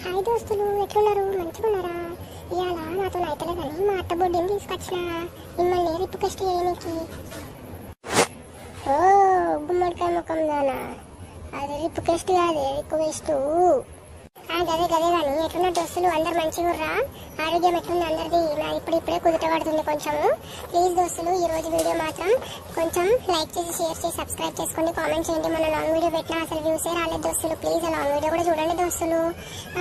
Hi దోస్తులు, ఎట్లున్నారు? మంచిగున్నారా? ఇవాళ నాతో అయితలే కానీ మా అత్త బొడ్డిని తీసుకొచ్చిన మిమ్మల్ని రిక్వెస్ట్ చేయడానికి. ఓ గుమ్మడికాయ ముఖం దానా, అది రిక్వెస్ట్ కాదు, రిక్వెస్ట్. గదే గదే కానీ ఎట్లున్న దోస్తులు అందరు మంచిగుర్రా? ఆరోగ్యం ఎట్లుంది అందరిది? నా ఇప్పుడిప్పుడే కుదుట పడుతుంది కొంచెం. ప్లీజ్ దోస్తులు, ఈ రోజు వీడియో మాత్రం కొంచెం లైక్ చేసి, షేర్ చేసి, సబ్స్క్రైబ్ చేసుకోండి, కామెంట్ చేయండి. మన లాంగ్ వీడియో పెట్టినా అసలు వ్యూసే రాలేదు దోస్తులు. ప్లీజ్ ఆ లాంగ్ వీడియో కూడా చూడండి దోస్తులు.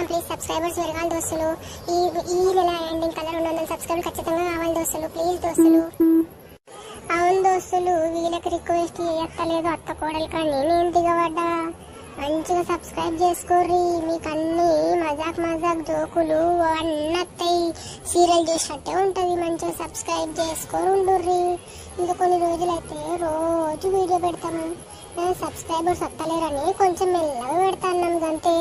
ప్లీజ్ సబ్స్క్రైబర్స్ పెరగాలి దోస్తులు. ఈ నెల ఎండింగ్ కల్లా 200 సబ్స్క్రైబర్లు ఖచ్చితంగా కావాలి దోస్తులు. ప్లీజ్ దోస్తులు. అవును దోస్తులు, వీళ్ళకి రిక్వెస్ట్ చేయక్కలేదు అత్త కోడలు, కానీ నేను దిగబడ్డా. మంచిగా సబ్స్క్రైబ్ చేసుకోర్రి, మీకు అన్ని మజాక్ జోకులు అన్నత్తయి, సీరియల్ చేసినట్టే ఉంటుంది. మంచిగా సబ్స్క్రైబ్ చేసుకొని ఉండుర్రి. ఇంకా కొన్ని రోజులైతే రోజు వీడియో పెడతాము. సబ్స్క్రైబర్స్ వస్తలేరని కొంచెం మెల్లగా పెడతాను అంతే.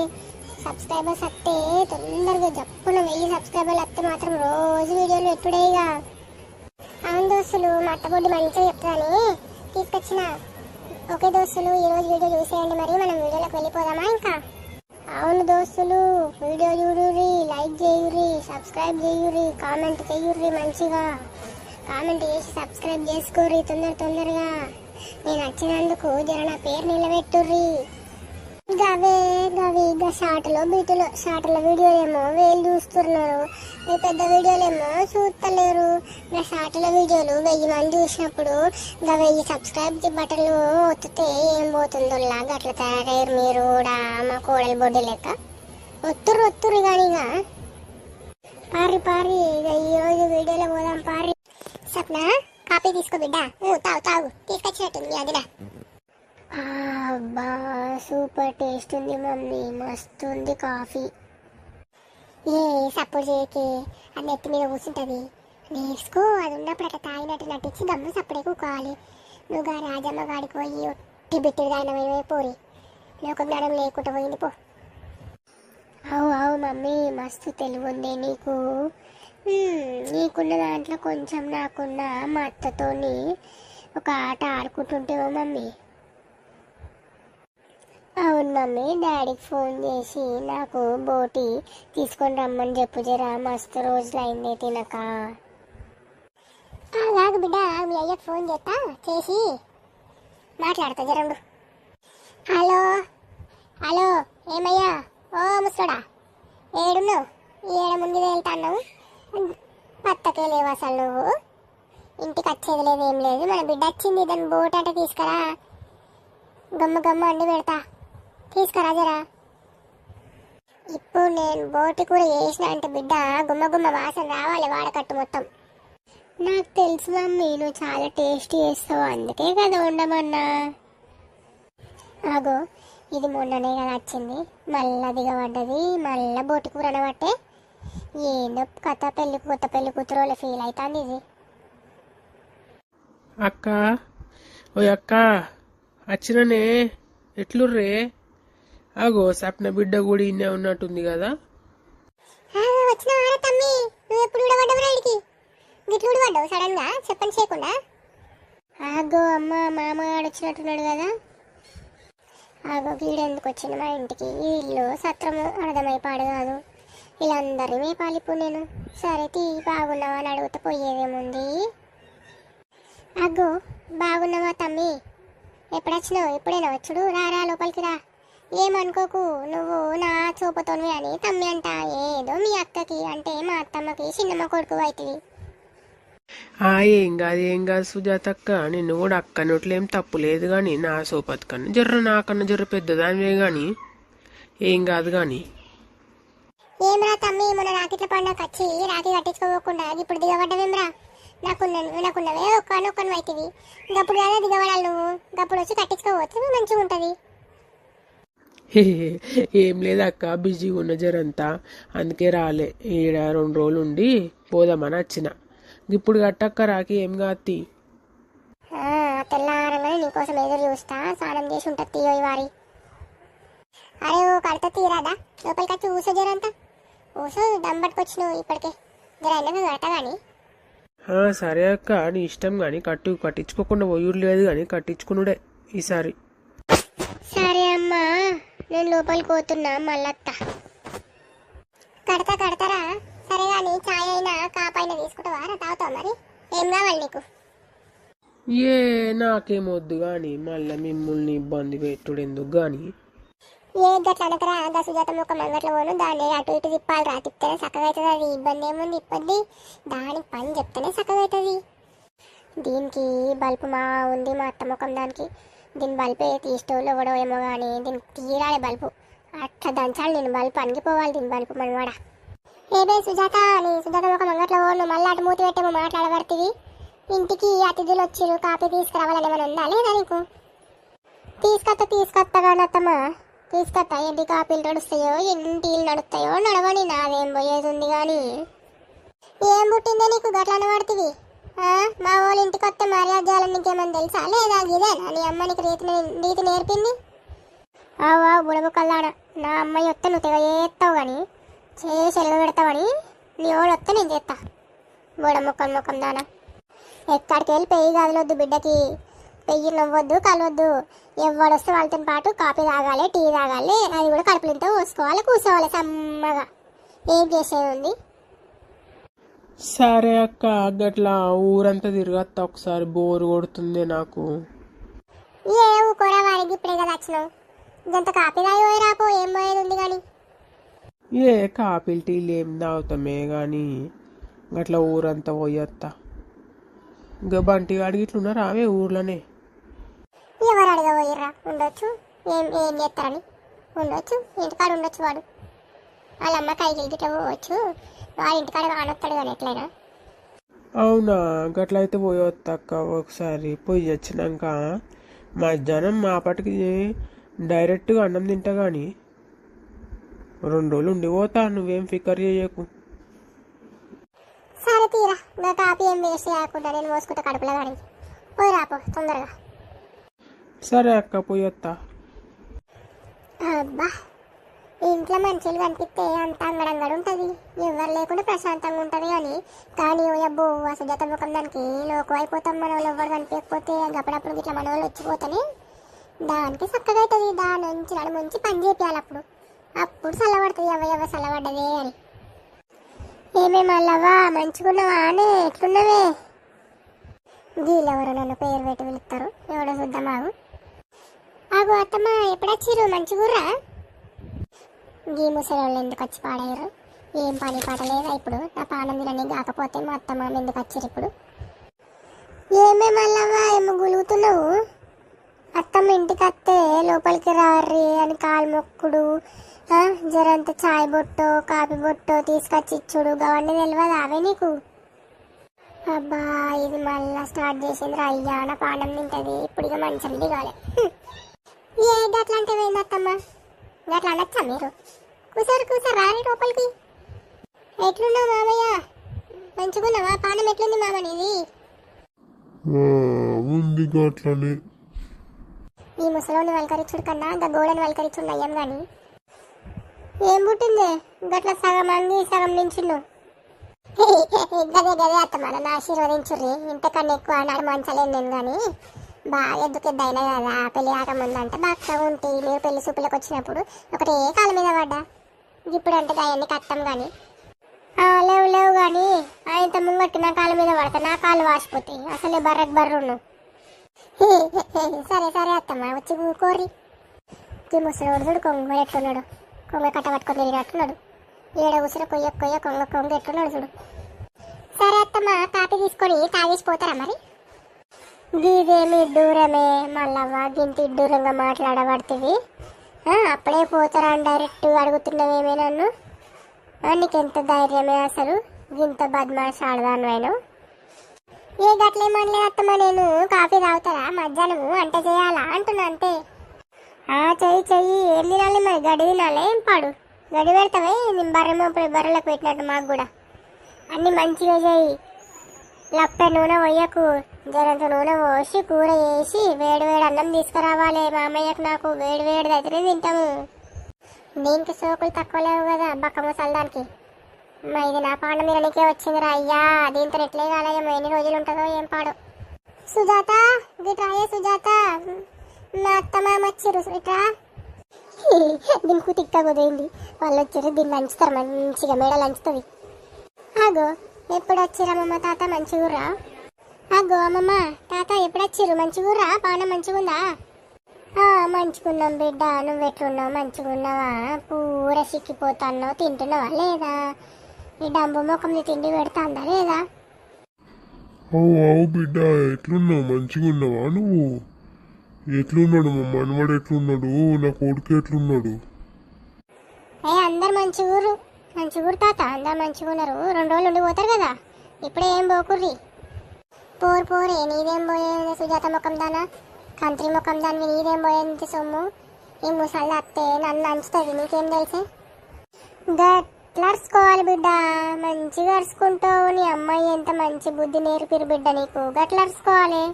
సబ్స్క్రైబర్స్ వస్తే తొందరగా జప్పున 1000 సబ్స్క్రైబర్లు వస్తే మాత్రం రోజు వీడియోలు ఎప్పుడేగా. అవును దోస్తులు, మా అత్తబొడ్డి మంచిగా చెప్తాని తీసుకొచ్చిన. ఓకే దోస్తులు, ఈ రోజు వీడియో చూసేయండి. మరి మనం వీడియోలోకి వెళ్ళిపోదామా? ఇంకా అవును దోస్తులు, వీడియో చూడుర్రి, లైక్ చేయుర్రి, సబ్స్క్రైబ్ చేయుర్రి, కామెంట్ చేయుర్రి. మంచిగా కామెంట్ చేసి సబ్స్క్రైబ్ చేసుకోర్రి తొందరగా. నేను వచ్చినందుకు జర నా పేరు నిలబెట్టుర్రి. గవే షార్ట్లో వీడియోలేమో వేలు చూస్తున్నారు, పెద్ద వీడియోలేమో చూస్తలేరు. షార్ట్లో వీడియోలు 1000 మంది చూసినప్పుడు 1000 సబ్స్క్రైబ్ బటన్లు ఒత్తితే ఏం పోతుందో లాగా అట్లా తయారయ్యారు మీరు కూడా, మా కోడలు బొడ్డు లెక్క. ఒత్తురు కానీ ఇక పారి ఇక ఈరోజు వీడియోలో పోదాం. పారి సప్నా, కాఫీ తీసుకో బిడ్డ. తాగు తీసుకొచ్చినట్టుంది అదిరా. అబ్బా సూపర్ టేస్ట్ ఉంది మమ్మీ, మస్తు ఉంది కాఫీ. ఏ సపోర్ట్ చేయకే, అది నెత్తి మీద కూర్చుంటుంది. నేర్చుకో, అది ఉన్నప్పుడు అట్లా తాగినట్టు నటించి గమ్ము సప్పుడే కూకోవాలి. నువ్వు రాజమ్మ గాడికి పోయి ఒట్టి బిట్టిడి దానమే పోరి, లోక జ్ఞానం లేకుండా పోయింది పో. అవు మమ్మీ, మస్తు తెలివి ఉంది నీకు. నీకున్న దాంట్లో కొంచెం నాకున్న మా అత్తతోని ఒక ఆట ఆడుకుంటుంటేవో మమ్మీ. అవును మమ్మీ, డాడీకి ఫోన్ చేసి నాకు బోటి తీసుకొని రమ్మని చెప్పు జరా, మస్తు రోజులు అయింది తినక. అలాగే బిడ్డ, మీ అయ్యకు ఫోన్ చేసి మాట్లాడతా జరండు. హలో ఏమయ్యా? ఓ ముసడా, ఏడున్నావు? ఏడ ముందు వెళ్తాన్నావు? పత్తకే లేవు అసలు నువ్వు. ఇంటికి వచ్చేది లేదు, ఏం లేదు. మన బిడ్డ వచ్చింది, దాన్ని బోట్ అంటే తీసుకురా, గమ్మ అండి పెడతా, తీసుకురా జరా. ఇప్పుడు నేను బోటి కూర చేసిన అంటే బిడ్డ గుమ్మ వాసన రావాలి వాడకట్టు మొత్తం. నాకు తెలుసు మమ్మీ, నువ్వు చాలా టేస్ట్ చేస్తావు, అందుకే కదా ఉండమన్నా. అగో ఇది మొన్ననే కదా వచ్చింది, మళ్ళా దిగబడ్డది, మళ్ళా బోటి కూర అనబట్టే. ఏందో కొత్త పెళ్లి కూతురు ఫీల్ అవుతుంది ఇది. అక్క, ఓ అక్క వచ్చిననే, ఎట్లుర్రే? అగో సప్న బిడ్డ కూడా ఇన్నే ఉన్నట్టుంది కదా. సడన్ గా చెప్పని చేయకుండా. ఆగో అమ్మ, మామగాడు వచ్చినట్టున్నాడు కదా. ఆగో గీడెందుకు వచ్చింది మా ఇంటికి? ఈ ఇల్లు సత్రము అర్థమైపాడు కాదు, వీళ్ళందరినీ పాలిపు నేను. సరే తీ, బాగున్నావా అని అడుగుతా పోయేదేముంది. అగ్గో బాగున్నావా తమ్మి? ఎప్పుడొచ్చినావు? ఇప్పుడేనా వచ్చుడు? రా లోపలికి రా. ఏమనుకోకు, నువ్వు నా చూపుతోనివి అని తమ్మి అంట. ఏదో మీ అక్కకి అంటే మా అత్తమ్మకి చిన్నమ్మ కొడుకు అవుతుంది. ఏం కాదు సుజాతక్క, నిన్ను కూడా అక్క నోట్లేం తప్పు లేదు కానీ నా సోపతి కన్నా నాకన్నా జర్ర పెద్దదానివే గాని ఏం కాదు గాని. ఏమ్రా తమ్మి, మొన్న రాకిట్ల పండుగ వచ్చి రాఖీ కట్టించుకోకుండా ఇప్పుడు దిగబడ్డవేమ్రా? నాకున్నవే ఒక్కను అవుతుంది. గప్పుడు కదా దిగబడాలి నువ్వు, గప్పుడు వచ్చి కట్టించుకోవచ్చు, మంచిగా ఉంటుంది. ఏం లేదు అక్క, బిజీగా ఉన్న జరంతా, అందుకే రాలే. ఈడ 2 రోజులు ఉండి పోదామని వచ్చిన. ఇప్పుడు కట్టక్క రాకి, ఏం కాత్తి. తెల్లారంగానే నీకోసం ఎదురు చూస్తా, స్నానం చేసి ఉంటుంది తీయో వారి. అరే ఓ కడత తీరాదా, లోపలికి వచ్చి ఊసో జరంతా. ఊసో దమ్ పట్టుకొచ్చినావు ఇప్పటికే, జర ఎండగా కడతా కానీ. సరే అక్క, నీ ఇష్టం కానీ కట్టించుకోకుండా పోయుడు లేదు కానీ కట్టించుకున్నాడే ఈసారి. సరే అమ్మా, నేను లోపలికి పోతున్నా, మళ్ళత్తా. నీకు? ఏ నాకేమొద్దు గాని మళ్ళీ మిమ్మల్ని ఇబ్బంది పెట్టుడు ఎందుకు గాని. ఏ గట్ల అనకరా, గా సుజాత ఒక మంగట్లో పోను, దాన్ని అటు ఇటు తిప్పాలి రా, తిప్పితేనే చక్కగా అవుతుంది. అది ఇబ్బంది ఏముంది, ఇబ్బంది దానికి పని చెప్తేనే చక్కగా అవుతుంది. దీనికి బల్బు మా ఉంది, మా అత్త ముఖం దానికి. దీని బల్బే తీస్టోళ్ళు ఎవడో ఏమో కానీ దీనికి తీరాలి బల్బు. అట్లా దంచాలి నేను, బల్బు అణిగిపోవాలి దీని బల్బు మనవాడ. ఏబే సుజాత, నీ సుజాత ఒక మంగట్లో పోను, మళ్ళీ అటు మూతి పెట్టేమో మాట్లాడబడుతుంది. ఇంటికి అతిథులు వచ్చిరు, కాపీ తీసుకురావాలని ఏమైనా ఉందా లేదా నీకు? తీసుకొస్తా కానీ అత్తమ్మ, తీసుకొస్తా. ఎన్ని కాపీలు నడుస్తాయో ఎన్ని టీలు నడుస్తాయో నడవని, నాదేం పోయేది ఉంది కానీ. ఏం పుట్టిందో నీకు గట్ల అనబడుతుంది? మా వాళ్ళు ఇంటికి వస్తే మర్యాద చేయాలని నీకేమని తెలుసా లేదా? ఇదేనా నీ అమ్మ నీకు రీతి నేర్పింది? ఆవా బుడబుక్కల్లాడ, నా అమ్మాయి వస్తే నువ్వు తెగ చేస్తావు కానీ చేసి ఎలుగ పెడతావని, నీ వాడు వస్తే నేను చేస్తా. బుడముక్కం దానా, ఎక్కడికి వెళ్ళి పెయ్యి కదలొద్దు బిడ్డకి, పెయ్యి నవ్వద్దు కలవద్దు. ఎవడొస్తే వాళ్ళతో పాటు కాఫీ తాగాలి, టీ తాగాలి, అది కూడా కడుపులింతో పోసుకోవాలి, కూర్చోవాలి సమ్మగా. ఏం చేసేది ఉంది? సరే అక్క, గట్లా ఊరంతా తిరగత్తా ఒకసారి, బోరు కొడుతుంది నాకు. ఏ ఊకోరా, వారికి ఇప్పుడే కదా వచ్చినావు, ఇంత కాఫీ తాగి పోయి రాపో, ఏం పోయేది ఉంది కానీ. ఏ కాపీలు టీలు ఏం తాగుతామే కానీ గట్లా ఊరంతా పోయొత్తా. ఇంకా బంటి గాడికి ఇట్లున్నారా అవే ఊర్లోనే? ఎవరు అడగబోయిర్రా? ఉండొచ్చు, ఏం ఏం చేస్తారని ఉండొచ్చు, ఇంటికాడ ఉండొచ్చు. వాడు వాళ్ళ అమ్మ కైకి గిట్ట పోవచ్చు, వాడు ఇంటికాడ కానొస్తాడు కానీ ఎట్లయినా. అవునా, గట్లయితే పోయొత్తా అక్క. ఒకసారి పోయి వచ్చినాక మధ్యాహ్నం మాపటికి డైరెక్ట్గా అన్నం తింటా కానీ 2 రోజులు ఉండిపోతా, నువ్వేం ఫికర్ చేయకు. సరే తీరా, నా కాపీ ఏం వేస్ట్ చేయకుండా నేను మోసుకుంటా కడుపులో కానీ. పోయి రాపో తొందరగా. సరే అక్క, పోయొత్తా. అబ్బా, ఇంట్లో మనుషులు కనిపిస్తే అంత అంగడంగడు ఉంటుంది, ఎవరు లేకుండా ప్రశాంతంగా ఉంటుంది. కానీ అబ్బో అసలు జత ముఖం దానికి లోకు అయిపోతాం. మన వాళ్ళు ఎవరు కనిపించకపోతే అప్పుడప్పుడు ఇట్లా మన వాళ్ళు వచ్చిపోతేనే దానికి చక్కగా అవుతుంది. దాని నుంచి నడుముంచి పని చేయాలి, అప్పుడు చల్లబడుతుంది. ఎవ చల్లబడ్డదే అని. ఏమే మళ్ళవా, మంచిగున్నావా అని, ఎట్లున్నవే? వీళ్ళెవరు నన్ను పేరు పెట్టి పిలుస్తారు, ఎవడో చూద్దామాగు. ఆగు అత్తమ్మ, ఎప్పుడొచ్చిర్రు? మంచిగుర్రా? గీ ముసలి ఎందుకు వచ్చి పాడారు? ఏం పని పాట లేదా ఇప్పుడు? నా పానం తినని కాకపోతే మా అత్తమ్మ ఎందుకు వచ్చిర్రు ఇప్పుడు? ఏమే మళ్ళవా, ఏమో గులుగుతున్నావు? అత్తమ్మ ఇంటికి వస్తే లోపలికి రారి అని కాలు మొక్కుడు, జరంత చాయ్ బొట్టో కాఫీ బొట్టో తీసుకొచ్చి ఇచ్చుడు, గవన్నీ తెలియదు అవే నీకు? అబ్బా, ఇది మళ్ళా స్టార్ట్ చేసింది. అయ్యా నా పానం తింటది ఇప్పుడు, ఇక మంచం దిగాలి. ఏ గట్లా అంటే ఏందత్తమ్మా, గట్లా అనొచ్చా మీరు? కూసారు రాని లోపలికి. ఎట్లున్నావు మామయ్య, మంచిగున్నావా? పానం ఎట్లుంది మామ నీది? ఉంది గట్లనే. ఈ ముసలోని వలకరిచ్చుడు కన్నా ఇంకా గోడని వలకరిచ్చుడు అయ్యాం కానీ. ఏం పుట్టింది గట్లా సగం అంగి సగం నించున్నావు? గదే అత్తమ్మ, నన్ను ఆశీర్వదించుర్రి. ఇంతకన్నా ఎక్కువ నాడు మంచలేను నేను కానీ. బాగా ఎద్దుకెద్దు అయినా కదా, పెళ్లి కాకముందు అంటే బాగా ఉంటే మీరు పెళ్లి చూపులకు వచ్చినప్పుడు ఒకటే కాళ్ళ మీద పడ్డా. ఇప్పుడు అంటే అవన్నీ కట్టం కానీ. లేవు కానీ ఆయనతో ముంగట్టు నా కాళ్ళ మీద పడతా, నా కాళ్ళు వాసిపోతాయి. అసలే బర్రును. సరే అత్తమ్మ, వచ్చి కూకోర్రి. ఈ ముసలోడు చూడు, కొంగ ఎట్లున్నాడు, కొంగ కట్ట పట్టుకొని తిరిగినట్టున్నాడు. ఏడ కూసిన కొయ్య కొంగ ఎట్లున్నాడు చూడు. సరే అత్తమ్మ, కాపీ తీసుకొని తాగేసి పోతారా మరి? గీదేమి దూరమే మళ్ళవ్వ, గింత దూరంగా మాట్లాడబడుతుంది. అప్పుడే పోతారా అని డైరెక్ట్ అడుగుతున్నావేమే నన్ను? నీకెంత ధైర్యమే అసలు, గింత బద్మాష్ ఆడదాను నేను. ఏ గట్లేమనలేదు అత్తమ్మ, నేను కాఫీ తాగుతారా మధ్యాహ్నము వంట చేయాలా అంటున్నా అంతే. చెయ్యి. ఏం తినాలి మరి? గడి తినాలి, ఏం పాడు గడి పెడతావే? నేను బర్రెలకు పెట్టినట్టు మాకు కూడా అన్నీ మంచిగా చేయి. లప్ప నూనె పోయకు, జరంత నూనె పోసి కూర వేసి వేడి అన్నం తీసుకురావాలి. మామయ్యకు నాకు వేడిది అయితేనే తింటాము. దీనికి సోకులు తక్కువ లేవు కదా బక్క ముసల్దానికి. ఇది నా పాండ మీరనికే వచ్చిందిరా అయ్యా. దీంతో ఎట్లే కాలేమో, ఎన్ని రోజులు ఉంటుందో ఏం పాడు. సుజాత గిట్రాయే సుజాత, నా అత్త మామ వచ్చిర్రు ఇట్రా. దీనికి తిక్క కుదిరింది, వాళ్ళు వచ్చారు. దీన్ని లంచుతారు మంచిగా, మేడ లంచుతుంది. ఆగో ఎప్పుడు వచ్చిరమ్మ తాత, మంచిగుర్రా? అగ్గో అమ్మమ్మ తాత ఎప్పుడొచ్చిర్రు? మంచిగుర్రా? పానం మంచిగుందా? మంచిగున్నాం బిడ్డ. నువ్వెట్లున్నావు? మంచిగున్నావా? పూర సిక్కిపోతాన్నావు. తింటున్నావా లేదా? ఈ డంబు ముఖంని తిండి పెడతాందా లేదా? అవు బిడ్డ, ఎట్లున్నావు? మంచిగా ఉన్నావా నువ్వు? ఎట్లున్నాడు మా మనవడు? ఎట్లున్నాడు? నా కొడుకు ఎట్లున్నాడు? అందరు మంచిగురు తాత. అందరు మంచిగున్నారు. 2 రోజులు ఉండి పోతారు కదా, ఇప్పుడే ఏం పోకుర్రి. పోరే నీదేం పోయేది సుజాత ముఖం దానా? కంత్రి ముఖం దాన్ని నీదేం పోయేది సొమ్ము? ఈ ముసలి అత్తే నన్ను అంచుతుంది, నీకేం తెలిసే? గట్లర్చుకోవాలి బిడ్డ, మంచిగా అరుచుకుంటావు. నీ అమ్మాయి ఎంత మంచి బుద్ధి నేర్పిరు బిడ్డ నీకు. గట్లర్చుకోవాలి.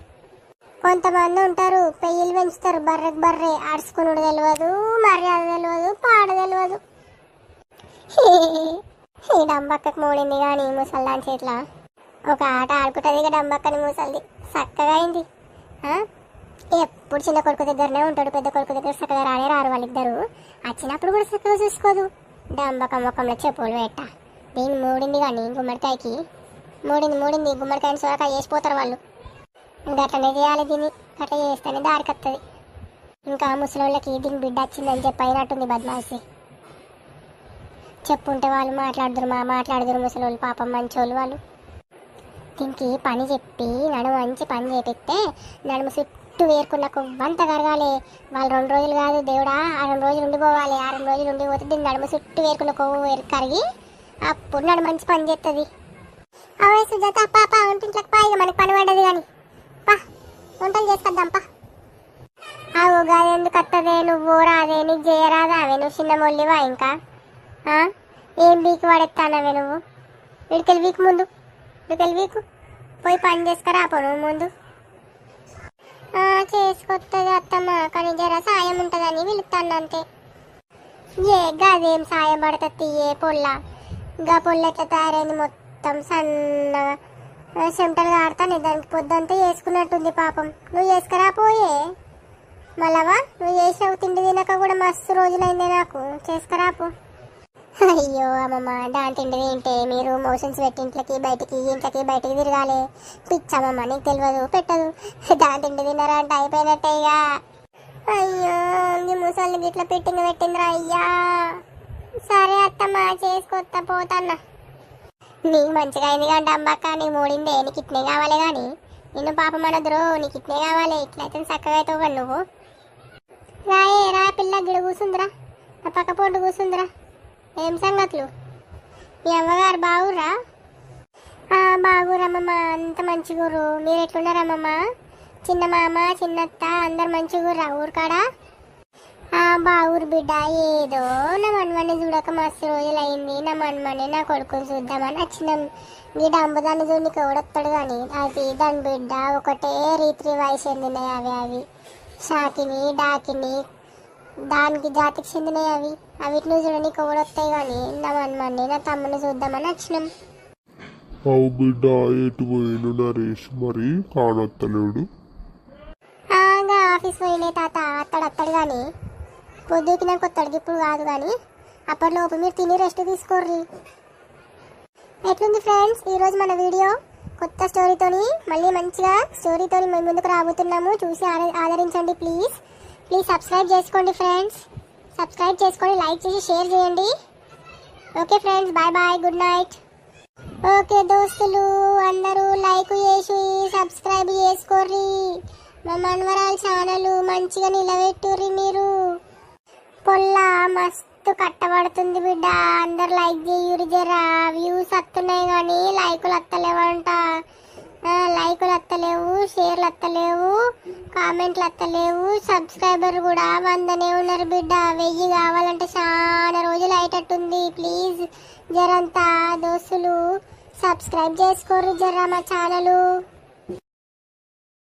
కొంతమంది ఉంటారు పెయ్యిలు పెంచుతారు, బర్రె అరుచుకునుడు తెలియదు, మర్యాద తెలియదు, పాడ తెలియదు. ఈ డంబక్కకు మూడింది కానీ ముసలి దాని చేతిలో ఒక ఆట ఆడుకుంటుంది. ఇక డంబక్కని ముసలిది చక్కగా అయింది. ఎప్పుడు చిన్న కొడుకు దగ్గరనే ఉంటాడు, పెద్ద కొడుకు దగ్గర చక్కగా రారు వాళ్ళిద్దరు. వచ్చినప్పుడు కూడా చక్కగా చూసుకోదు. డంబక్క ముఖంలో చెప్పులు పెట్ట. దీన్ని మూడింది కానీ గుమ్మడికాయకి మూడింది గుమ్మడికాయని సోరకాయ వేసిపోతారు వాళ్ళు. గట్లనే చేయాలి దీన్ని, గట్ల చేస్తేనే దారికొస్తుంది. ఇంకా ముసలోళ్ళకి దీని బిడ్డ వచ్చిందని చెప్పి అయినట్టుంది బద్మాసి. చెప్పుంటే వాళ్ళు మాట్లాడుదురు ముసలోళ్ళు, పాపం మంచోళ్ళు వాళ్ళు. దీనికి పని చెప్పి మంచి పని చేపిస్తే నడుము చుట్టూ వేరుకున్న కొవ్వంత కరగాలి. వాళ్ళు 2 రోజులు కాదు దేవుడా, 6 రోజులు ఉండిపోవాలి. 6 రోజులు ఉండిపోతే దీన్ని నడుము చుట్టూ వేరుకున్న కొవ్వు కరిగి అప్పుడు నడు మంచి పని చేస్తుంది. అవే సుజాత పాప ఒంటింట్లోకి పా, ఇక మనకి పని పడ్డది కానీ పా వంటలు చేసుకొద్దాం పా. అవు కాదు ఎందుకు వస్తుంది? నువ్వు రాదే, నీకు చేయరాదా? అవే నువ్వు చిన్న మొల్లివా ఇంకా? ఏం వీకు పడేస్తానవే నువ్వు? వీడికెళ్ళి వీకు పోయి పని చేసుకురా నువ్వు ముందు. చేసుకొస్తుంది అత్తమ్మ, కానీ జర సాయం ఉంటుందని పిలుస్తాను అంతే. గదేం సాయం పడుతుంది? పొల్ల ఎట్లా తయారైంది మొత్తం సన్నగా చెమటలు కాడతాను. దానికి పొద్దంతా చేసుకున్నట్టుంది పాపం. నువ్వు చేసుకురా పోయే మళ్ళవా. నువ్వు చేసావు తిండి తినక కూడా మస్తు రోజులైందే నాకు. చేసుకురాపో. అయ్యో అమ్మమ్మ, దాని తిండి తింటే మీరు మోషన్స్ పెట్టి ఇంట్లోకి బయటికి తిరగాలి. పిచ్చమ్మమ్మ, నీకు తెలియదు పెట్టదు. దాని తిండి తిన్నారా అంటే అయిపోయినట్టే ఇక. అయ్యో ఈ ముసలి గిట్లా పెట్టిందిరా అయ్యా. సరే అత్తమ్మ చేసుకొస్తా పోతాన్నా. నీకు మంచిగా అయింది కానీ అంబక్క, నీ మూడిందే. నీకు ఇట్నే కావాలి కానీ నిన్ను పాపం అనద్రో, నీకు ఇట్నే కావాలి. ఇట్లయితే చక్కగా అవుతావు కానీ నువ్వు. రా పిల్ల గిడ కూసుందిరా, నా పక్క పొట్టు కూసుందిరా. ఏం సంగతులు? మీ అమ్మగారు బాగురా? బాగురమ్మమ్మ, అంత మంచిగురు. మీరు ఎట్లున్నారమ్మమ్మ? చిన్న మామ చిన్నత్త అందరు మంచిగుర్రా ఊరుకాడా? బాగురు బిడ్డ. ఏదో నా మనమని చూడక మస్తు రోజులు అయింది. నా మనమని నా కొడుకుని చూద్దామని వచ్చినాం. ఈ డంబుదాన్ని చూడనికి ఎవడొస్తాడు కానీ అది దాని బిడ్డ ఒకటే రీతి వయసు చెందినాయి. అవి షాకిని డాకిని దానికి జాతికి చెందినవి అవి. అవిటిని చూడడానికి ఎవడొస్తాయి కానీ నా మనమని నా తమ్ముని చూద్దామని వచ్చినాం. అవు బిడ్డ, ఎటు పోయిను నరేష్? మరి కానొత్తలేడు. ఆఫీస్ పోయినే తాత. అత్తడు కానీ పొద్దుకి నాకు వస్తాడు, ఇప్పుడు కాదు కానీ అప్పటిలోపు మీరు తిని రెస్ట్ తీసుకోర్రి. ఎట్లుంది ఫ్రెండ్స్ ఈరోజు మన వీడియో? కొత్త స్టోరీతోని మళ్ళీ మంచిగా స్టోరీతోని మేము ముందుకు రాబోతున్నాము. చూసి ఆదరించండి ప్లీజ్. సబ్స్క్రైబ్ చేసుకోండి ఫ్రెండ్స్. సబ్స్క్రైబ్ చేసుకొని లైక్ చేసి షేర్ చేయండి. Okay friends, bye good night. Okay దోస్తులు అందరూ లైక్ చేసి సబ్స్క్రైబ్ చేసుకోర్రి. మా మనవరాలు ఛానల్ మంచిగా నిలబెట్టుర్రి మీరు. పొల్ల మస్తు కట్టబడుతుంది బిడ్డ, అందరు లైక్ చేయురి. జరా వ్యూస్ వస్తున్నాయి కానీ లైకులు వస్తలేవంట. లైకులు వస్తలేవు, షేర్లు వస్తలేవు, కామెంట్లు వస్తలేవు. సబ్స్క్రైబర్ కూడా 100నే ఉన్నారు బిడ్డ. 1000 కావాలంటే చాలా రోజులు అయ్యేటట్టుంది. ప్లీజ్ జరంతా దోస్తులు సబ్స్క్రైబ్ చేసుకోరు జరా మా ఛానల్.